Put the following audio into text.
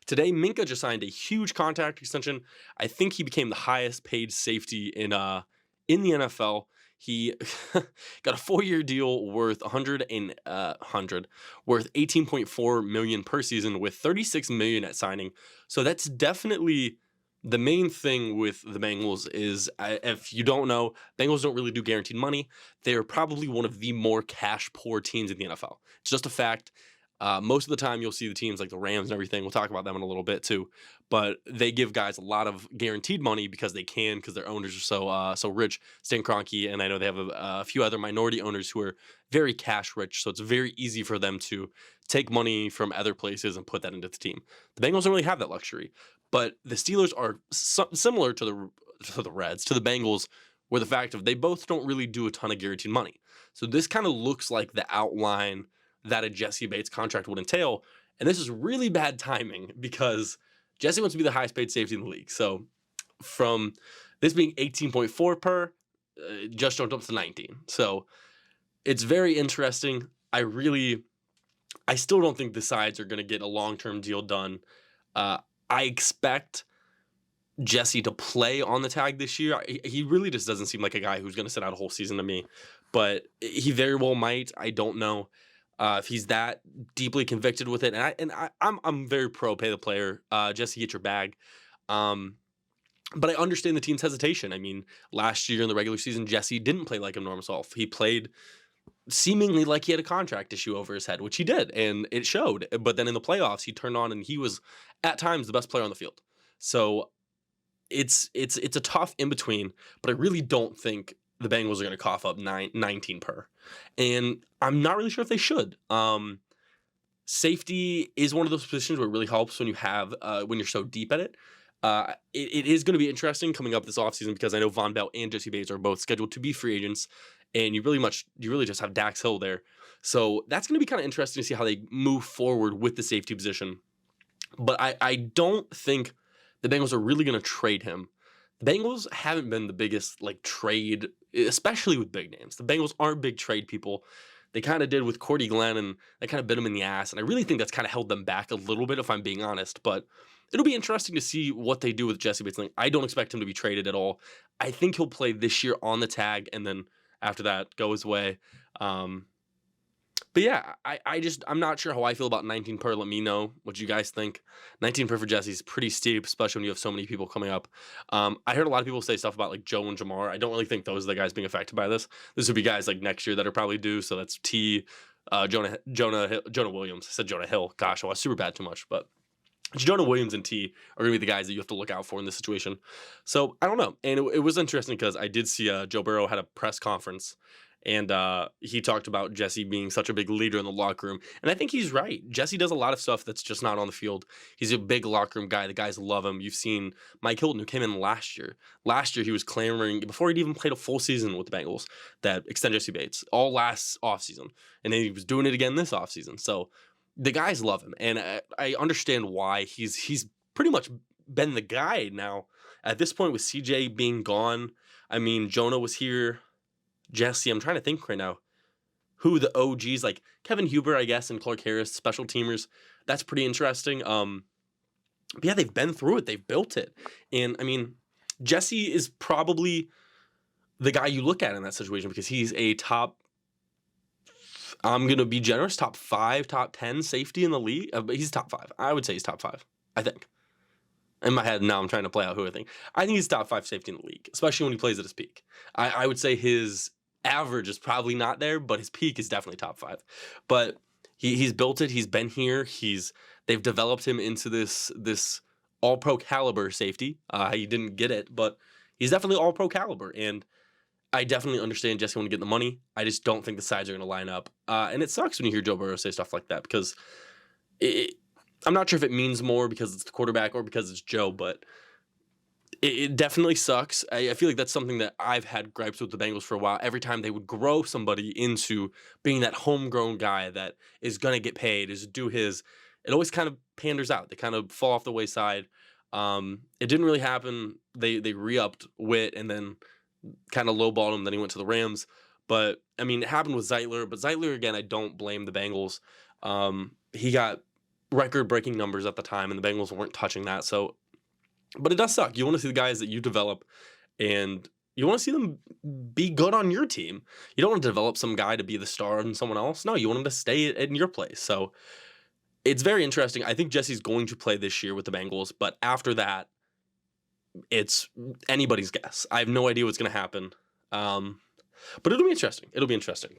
Today, Minkah just signed a huge contract extension. I think he became the highest paid safety in the NFL. He got a 4-year deal worth 100 worth 18.4 million per season with 36 million at signing. So that's definitely the main thing with the Bengals is, if you don't know, Bengals don't really do guaranteed money. They're probably one of the more cash poor teams in the NFL. It's just a fact. Most of the time, you'll see the teams like the Rams and everything. We'll talk about them in a little bit too, but they give guys a lot of guaranteed money because they can, because their owners are so rich. Stan Kroenke, and I know they have a few other minority owners who are very cash rich, so it's very easy for them to take money from other places and put that into the team. The Bengals don't really have that luxury, but the Steelers are similar to the Reds, to the Bengals, where the fact of they both don't really do a ton of guaranteed money. So this kind of looks like the outline that a Jessie Bates contract would entail. And this is really bad timing because Jessie wants to be the highest paid safety in the league. So from this being 18.4 per, just jumped up to 19. So it's very interesting. I still don't think the sides are going to get a long-term deal done. I expect Jessie to play on the tag this year. He really just doesn't seem like a guy who's going to sit out a whole season to me, but he very well might. I don't know. If he's that deeply convicted with it, I'm very pro pay the player. Jessie, get your bag. But I understand the team's hesitation. I mean, last year in the regular season, Jessie didn't play like a normal self. He played seemingly like he had a contract issue over his head, which he did, and it showed. But then in the playoffs, he turned on and he was at times the best player on the field. So it's a tough in between. But I really don't think the Bengals are going to cough up 19 per. And I'm not really sure if they should. Safety is one of those positions where it really helps when you're so deep at it. It is going to be interesting coming up this offseason because I know Von Bell and Jessie Bates are both scheduled to be free agents, and you really just have Dax Hill there. So that's going to be kind of interesting to see how they move forward with the safety position. But I don't think the Bengals are really going to trade him. The Bengals haven't been the biggest trade, especially with big names. The Bengals aren't big trade people. They kind of did with Cordy Glenn, and they kind of bit him in the ass. And I really think that's kind of held them back a little bit, if I'm being honest. But it'll be interesting to see what they do with Jessie Bates. I don't expect him to be traded at all. I think he'll play this year on the tag, and then after that, go his way. But yeah, I'm not sure how I feel about 19 per. Let me know what you guys think. 19 per for Jessie is pretty steep, especially when you have so many people coming up. I heard a lot of people say stuff about Joe and Jamar. I don't really think those are the guys being affected by this. This would be guys next year that are probably due. So that's Jonah Williams. I said Jonah Hill. Gosh, I was super bad too much, but Jonah Williams and T are going to be the guys that you have to look out for in this situation. So I don't know. And it was interesting because I did see Joe Burrow had a press conference, and he talked about Jessie being such a big leader in the locker room. And I think he's right. Jessie does a lot of stuff that's just not on the field. He's a big locker room guy. The guys love him. You've seen Mike Hilton, who came in last year. Last year, he was clamoring, before he'd even played a full season with the Bengals, that extend Jessie Bates, all last offseason. And then he was doing it again this offseason. So the guys love him. And I understand why. He's pretty much been the guy now. At this point, with CJ being gone, I mean, Jonah was here. Jessie, I'm trying to think right now who the OGs, like Kevin Huber, I guess, and Clark Harris, special teamers. That's pretty interesting. But yeah, they've been through it. They've built it. And I mean, Jessie is probably the guy you look at in that situation because he's a I'm going to be generous, top 5, top 10 safety in the league. But he's top 5. I would say he's top 5, I think. In my head now, I'm trying to play out who I think. I think he's top 5 safety in the league, especially when he plays at his peak. I would say his average is probably not there, but his peak is definitely top 5. But he's built it. He's been here. They've developed him into this all-pro caliber safety. He didn't get it, but he's definitely all-pro caliber. And I definitely understand Jessie want to get the money. I just don't think the sides are going to line up. And it sucks when you hear Joe Burrow say stuff like that because I'm not sure if it means more because it's the quarterback or because it's Joe, but it definitely sucks. I feel like that's something that I've had gripes with the Bengals for a while. Every time they would grow somebody into being that homegrown guy that is going to get paid, is do his, it always kind of panders out. They kind of fall off the wayside. It didn't really happen. They re-upped Witt and then kind of lowballed him. Then he went to the Rams. But, I mean, it happened with Zeitler. But Zeitler, again, I don't blame the Bengals. He got record-breaking numbers at the time, and the Bengals weren't touching that. So, but it does suck. You want to see the guys that you develop, and you want to see them be good on your team. You don't want to develop some guy to be the star and someone else. No, you want him to stay in your place. So it's very interesting. I think Jesse's going to play this year with the Bengals, but after that, it's anybody's guess. I have no idea what's going to happen. But it'll be interesting. It'll be interesting.